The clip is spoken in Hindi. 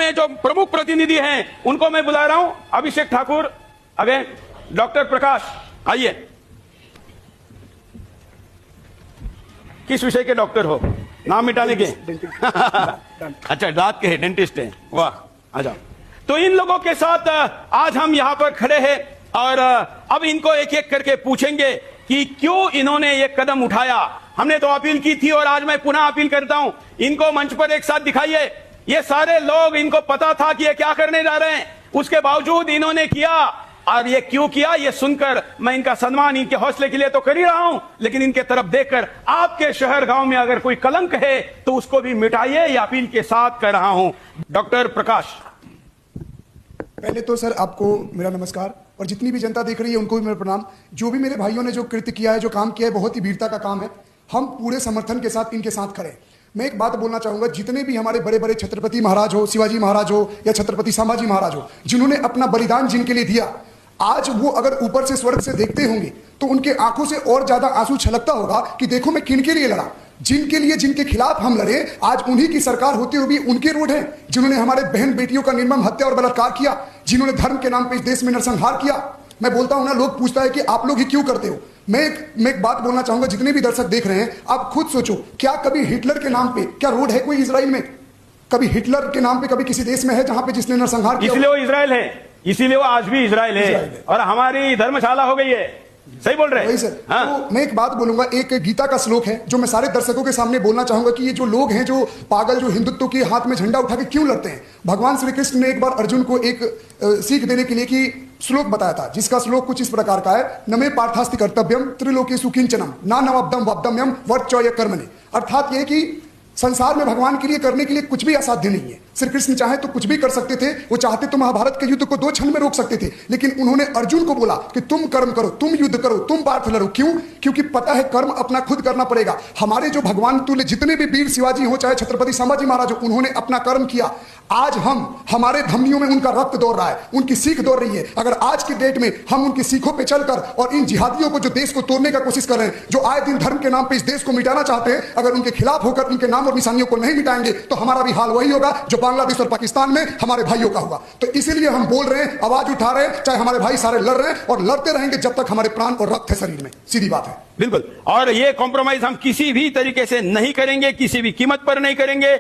में जो प्रमुख प्रतिनिधि हैं उनको मैं बुला रहा हूं। अभिषेक ठाकुर, अगेन डॉक्टर प्रकाश, आइए। किस विषय के डॉक्टर हो? नाम मिटाने के? अच्छा, दांत के डेंटिस्ट हैं, वाह, आ जाओ। तो इन लोगों के साथ आज हम यहां पर खड़े हैं और अब इनको एक एक करके पूछेंगे कि क्यों इन्होंने ये कदम उठाया। हमने तो अपील की थी और आज मैं पुनः अपील करता हूं, इनको मंच पर एक साथ दिखाइए। ये सारे लोग, इनको पता था कि ये क्या करने जा रहे हैं, उसके बावजूद इन्होंने किया। और ये क्यों किया, ये सुनकर मैं इनका सम्मान, इनके हौसले के लिए तो कर ही रहा हूं, लेकिन इनके तरफ देखकर आपके शहर गांव में अगर कोई कलंक है तो उसको भी मिटाइए, ये अपील के साथ कर रहा हूं। डॉक्टर प्रकाश। पहले तो सर आपको मेरा नमस्कार, और जितनी भी जनता देख रही है उनको भी मेरा प्रणाम। जो भी मेरे भाइयों ने जो कृत्य किया है, जो काम किया है, बहुत ही वीरता का काम है। हम पूरे समर्थन के साथ इनके साथ खड़े। मैं एक बात बोलना चाहूंगा, जितने भी हमारे बड़े बड़े छत्रपति महाराज हो, शिवाजी महाराज हो या छत्रपति संभाजी महाराज हो, जिन्होंने अपना बलिदान जिनके लिए दिया, आज वो अगर ऊपर से स्वर्ग से देखते होंगे तो उनके आंखों से और ज्यादा आंसू छलकता होगा कि देखो मैं किन के लिए लड़ा, जिनके लिए, जिनके खिलाफ हम लड़े, आज उन्हीं की सरकार होते हुए भी उनके रोड हैं, जिन्होंने हमारे बहन बेटियों का निर्मम हत्या और बलात्कार किया, जिन्होंने धर्म के नाम पे इस देश में नरसंहार किया। मैं बोलता हूं ना, लोग पूछता है कि आप लोग ही क्यों करते हो। मैं एक बात बोलना चाहूंगा, जितने भी दर्शक देख रहे हैं, आप खुद सोचो, क्या कभी हिटलर के नाम पे क्या रोड है कोई इजराइल में? कभी हिटलर के नाम पे कभी किसी देश में है जहां पे जिसने नरसंहार किया? इसलिए वो इजराइल है, इसीलिए वो आज भी इजराइल है और हमारी धर्मशाला हो गई है। सही बोल रहे हैं सर। हाँ? तो मैं एक बात बोलूंगा, एक गीता का श्लोक है जो मैं सारे दर्शकों के सामने बोलना चाहूंगा कि ये जो लोग हैं, जो पागल, जो हिंदुत्व के हाथ में झंडा उठा के क्यों लड़ते हैं। भगवान श्री कृष्ण ने एक बार अर्जुन को एक सीख देने के लिए कि श्लोक बताया था, जिसका श्लोक कुछ इस प्रकार का है, नमे पार्थास्ति कर्तव्यम त्रिलोकेषु किंचनम ना नवब्दम वब्दम्यम वर्चय कर्मणि। अर्थात ये कि संसार में भगवान के लिए करने के लिए कुछ भी असाध्य नहीं है। श्री कृष्ण चाहे तो कुछ भी कर सकते थे, वो चाहते तो महाभारत के युद्ध को 2 क्षण में रोक सकते थे, लेकिन उन्होंने अर्जुन को बोला कि तुम कर्म करो, तुम युद्ध करो, तुम पार्थ लड़ो। क्यों? क्योंकि पता है कर्म अपना खुद करना पड़ेगा। हमारे जो भगवान तुल्य जितने भी वीर शिवाजी हो, चाहे छत्रपति संभाजी महाराज हो, उन्होंने अपना कर्म किया। आज हमारे धमनियों में उनका रक्त दौड़ रहा है, उनकी सीख दौड़ रही है। अगर आज की डेट में हम उनकी सीखों पे चलकर और इन जिहादियों को जो देश को तोड़ने का कोशिश कर रहे हैं, जो आए दिन धर्म के नाम पे इस देश को मिटाना चाहते हैं, अगर उनके खिलाफ होकर उनके नाम और निशानियों को नहीं मिटाएंगे तो हमारा भी हाल वही होगा जो बांग्लादेश और पाकिस्तान में हमारे भाइयों का हुआ। तो इसीलिए हम बोल रहे हैं, आवाज उठा रहे हैं, चाहे हमारे भाई सारे लड़ रहे हैं और लड़ते रहेंगे जब तक हमारे प्राण और रक्त है शरीर में। सीधी बात है। बिल्कुल, और ये कॉम्प्रोमाइज हम किसी भी तरीके से नहीं करेंगे, किसी भी कीमत पर नहीं करेंगे।